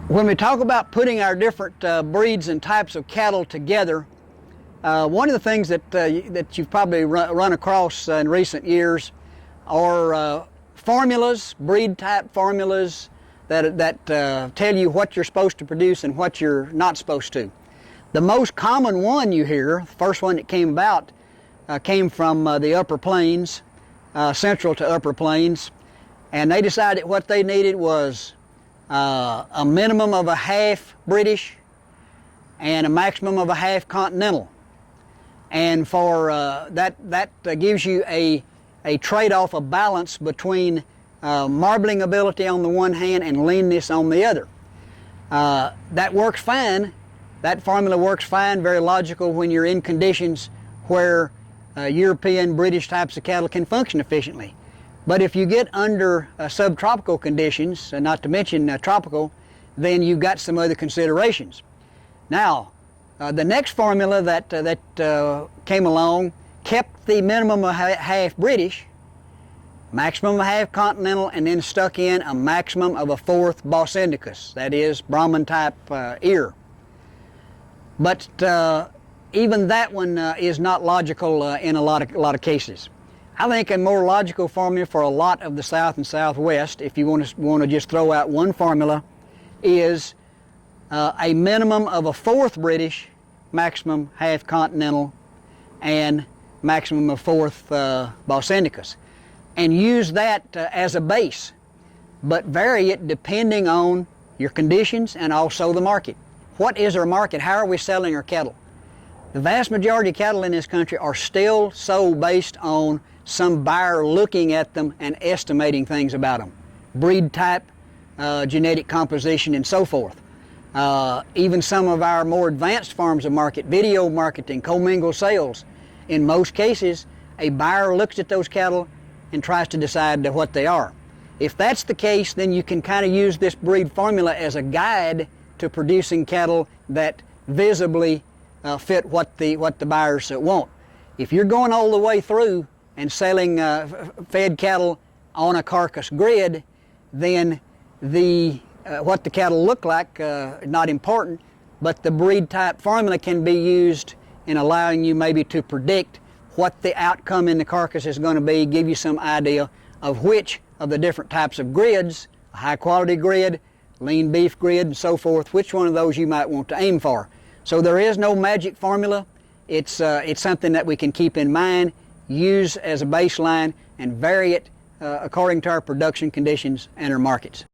When we talk about putting our different breeds and types of cattle together, one of the things that you've probably run across in recent years are formulas, breed type formulas that tell you what you're supposed to produce and what you're not supposed to. The most common one you hear, the first one that came about, came from the upper plains, central to upper plains, and they decided what they needed was a minimum of a half British and a maximum of a half continental. And for that gives you a trade-off, a balance between marbling ability on the one hand and leanness on the other. That works fine. That formula works fine, very logical when you're in conditions where European, British types of cattle can function efficiently. But if you get under subtropical conditions, not to mention tropical, then you've got some other considerations. Now, the next formula that came along kept the minimum of half British, maximum of half continental, and then stuck in a maximum of a fourth Bos indicus, that is Brahman type ear. But even that one is not logical in a lot of cases. I think a more logical formula for a lot of the South and Southwest, if you want to just throw out one formula, is a minimum of a fourth British, maximum half continental, and maximum of fourth Bos indicus, and use that as a base, but vary it depending on your conditions and also the market. What is our market? How are we selling our cattle? The vast majority of cattle in this country are still sold based on some buyer looking at them and estimating things about them. Breed type, genetic composition, and so forth. Even some of our more advanced forms of market, video marketing, commingled sales, in most cases, a buyer looks at those cattle and tries to decide what they are. If that's the case, then you can kind of use this breed formula as a guide to producing cattle that visibly fit what the buyers want. If you're going all the way through and selling fed cattle on a carcass grid, then what the cattle look like not important, but the breed type formula can be used in allowing you maybe to predict what the outcome in the carcass is going to be, give you some idea of which of the different types of grids, a high quality grid, lean beef grid, and so forth, which one of those you might want to aim for. So there is no magic formula. It's something that we can keep in mind, use as a baseline, and vary it according to our production conditions and our markets.